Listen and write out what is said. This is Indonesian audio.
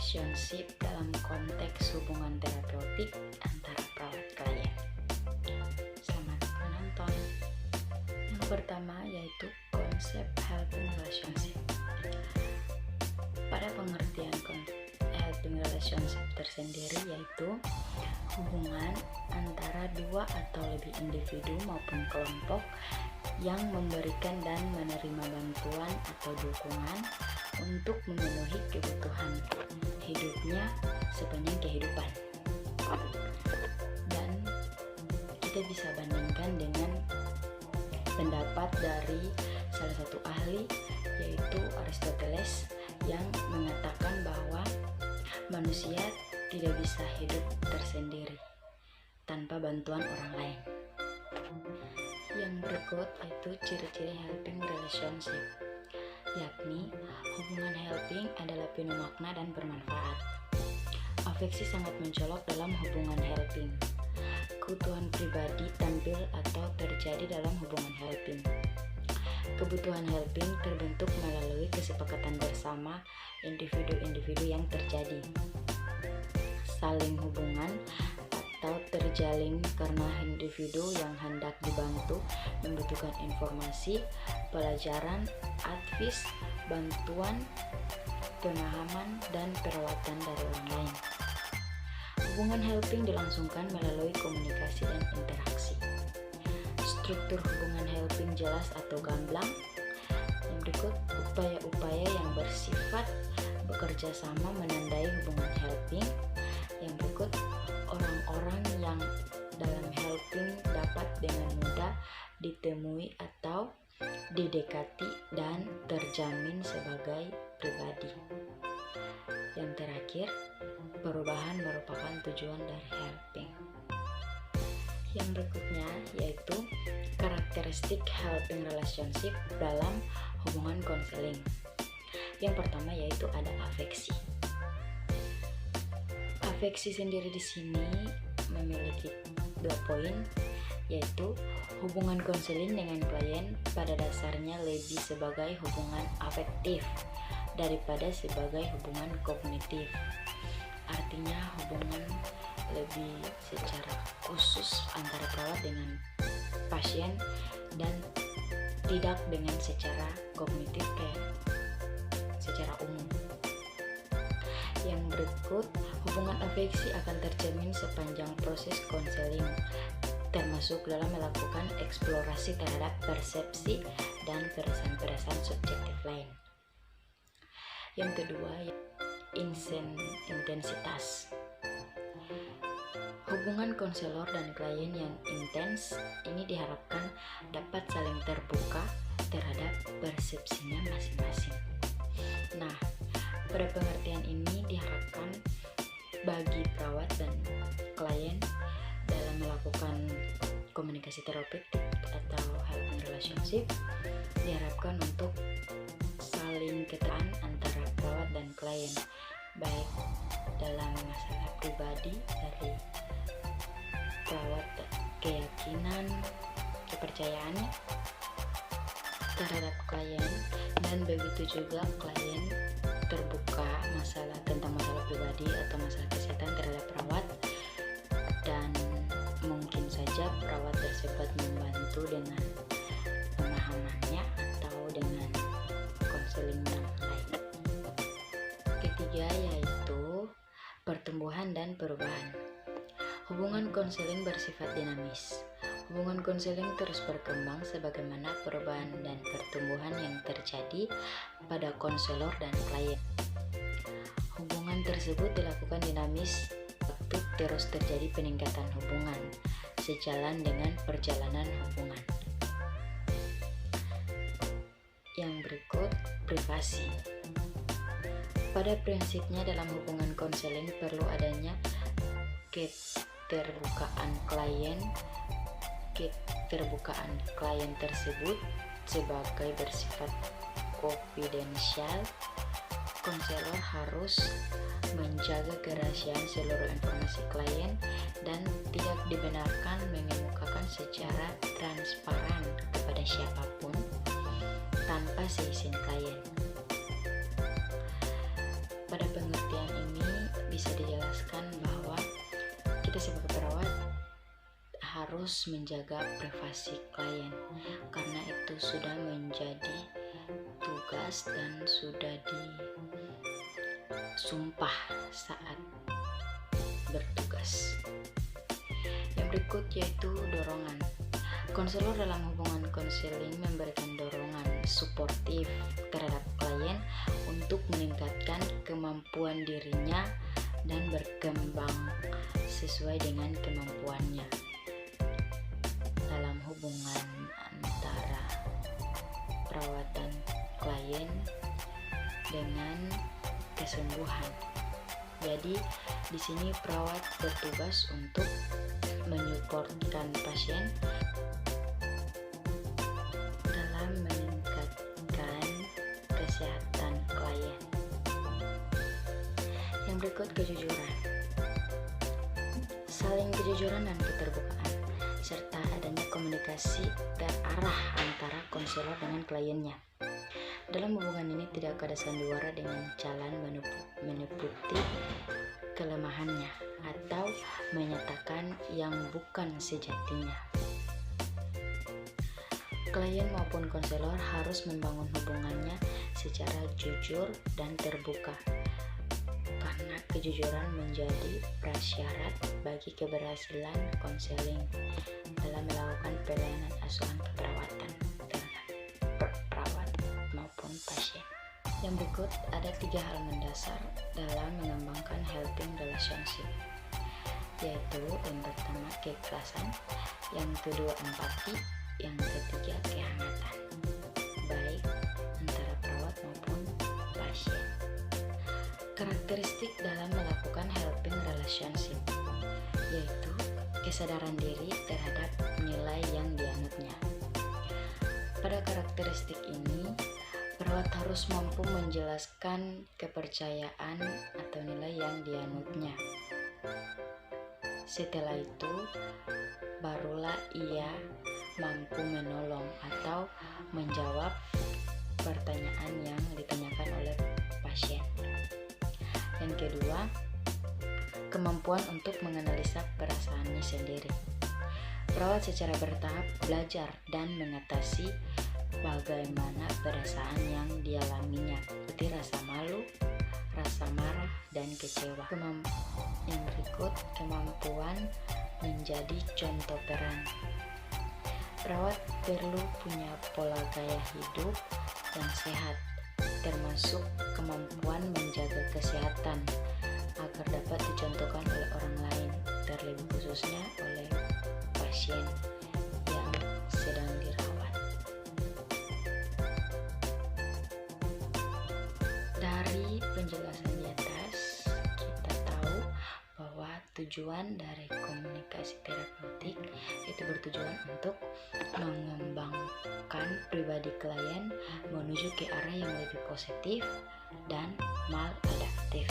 relationship dalam konteks hubungan terapeutik antara perawat klien. Selamat menonton. Yang pertama yaitu konsep helping relationship. Pada pengertian helping relationship tersendiri yaitu hubungan antara dua atau lebih individu maupun kelompok yang memberikan dan menerima bantuan atau dukungan untuk memenuhi kebutuhan hidupnya sepanjang kehidupan. Dan kita bisa bandingkan dengan pendapat dari salah satu ahli yaitu Aristoteles yang mengatakan bahwa manusia tidak bisa hidup tersendiri tanpa bantuan orang lain. Yang berikut yaitu ciri-ciri helping relationship, yakni hubungan helping adalah penuh makna dan bermanfaat. Afeksi sangat mencolok dalam hubungan helping. Kebutuhan pribadi tampil atau terjadi dalam hubungan helping. Kebutuhan helping terbentuk melalui kesepakatan bersama individu-individu yang terjadi. Saling hubungan atau terjalin karena individu yang hendak dibantu membutuhkan informasi, pelajaran, advice, bantuan, pemahaman, dan perawatan dari orang lain. Hubungan helping dilangsungkan melalui komunikasi dan interaksi. Struktur hubungan helping jelas atau gamblang. Yang berikut, upaya-upaya yang bersifat bekerja sama menandai hubungan helping. Yang berikut, orang-orang yang dalam helping dapat dengan mudah ditemui atau didekati dan terjamin sebagai pribadi. Yang terakhir, perubahan merupakan tujuan dari helping. Yang berikutnya yaitu karakteristik helping relationship dalam hubungan konseling. Yang pertama yaitu ada afeksi. Afeksi sendiri di sini memiliki 2 poin, yaitu hubungan konseling dengan klien pada dasarnya lebih sebagai hubungan afektif daripada sebagai hubungan kognitif. Artinya hubungan lebih secara khusus antara perawat dengan pasien dan tidak dengan secara kognitif kayak secara umum. Yang berikut, hubungan afeksi akan tercermin sepanjang proses konseling, termasuk dalam melakukan eksplorasi terhadap persepsi dan perasaan-perasaan subjektif lain. Yang kedua, intensitas. Hubungan konselor dan klien yang intens ini diharapkan dapat saling terbuka terhadap persepsinya masing-masing. Nah, pada pengertian ini diharapkan bagi perawat dan klien dalam melakukan komunikasi terapeutik atau helping relationship diharapkan untuk saling ketaan antara perawat dan klien, baik dalam masalah pribadi dari perawat, keyakinan, kepercayaannya terhadap klien, dan begitu juga klien terbuka tentang masalah pribadi atau masalah kesehatan terhadap perawat, dan mungkin saja perawat tersebut membantu dengan pemahamannya atau dengan konseling yang lain. Ketiga yaitu pertumbuhan dan perubahan. Hubungan konseling bersifat dinamis. Hubungan konseling terus berkembang sebagaimana perubahan dan pertumbuhan yang terjadi pada konselor dan klien. Hubungan tersebut dilakukan dinamis, waktu terus terjadi peningkatan hubungan sejalan dengan perjalanan hubungan. Yang berikut, privasi. Pada prinsipnya dalam hubungan konseling perlu adanya keterbukaan klien tersebut sebagai bersifat konfidensial. Konselor harus menjaga kerahasiaan seluruh informasi klien dan tidak dibenarkan mengemukakan secara transparan kepada siapapun tanpa seizin klien. Pada pengertian ini Tapi sebagai perawat harus menjaga privasi klien, karena itu sudah menjadi tugas dan sudah disumpah saat bertugas. Yang berikut yaitu dorongan. Konselor dalam hubungan konseling memberikan dorongan suportif terhadap klien untuk meningkatkan kemampuan dirinya dan berkembang sesuai dengan kemampuannya dalam hubungan antara perawatan klien dengan kesembuhan. Jadi di sini perawat bertugas untuk menyuportkan pasien dalam meningkatkan kesehatan klien. Yang berikut kejujuran. Saling kejujuran dan keterbukaan serta adanya komunikasi terarah antara konselor dengan kliennya. Dalam hubungan ini tidak ada sandiwara dengan jalan menutupi kelemahannya atau menyatakan yang bukan sejatinya. Klien maupun konselor harus membangun hubungannya secara jujur dan terbuka, karena kejujuran menjadi prasyarat bagi keberhasilan konseling dalam melakukan pelayanan asuhan keperawatan terhadap perawat maupun pasien. Yang berikut ada 3 hal mendasar dalam mengembangkan helping relationship, yaitu yang pertama keikhlasan, yang kedua empati, yang ketiga kehangatan, baik antara perawat maupun pasien. Karakteristik dalam melakukan helping relationship yaitu kesadaran diri terhadap nilai yang dianutnya. Pada karakteristik ini, perawat harus mampu menjelaskan kepercayaan atau nilai yang dianutnya. Setelah itu, barulah ia mampu menolong atau menjawab pertanyaan yang ditanyakan oleh pasien. Yang kedua, kemampuan untuk menganalisa perasaannya sendiri. Perawat secara bertahap belajar dan mengatasi bagaimana perasaan yang dialaminya, seperti rasa malu, rasa marah, dan kecewa. Yang berikut, kemampuan menjadi contoh peran. Perawat perlu punya pola gaya hidup yang sehat, termasuk kemampuan menjaga kesehatan agar dapat dicontohkan oleh orang lain, terlebih khususnya oleh pasien yang sedang dirawat. Dari penjelasan di atas, kita tahu bahwa tujuan dari komunikasi terapeutik itu bertujuan untuk mengembangkan pribadi klien menuju ke arah yang lebih positif dan maladaptif.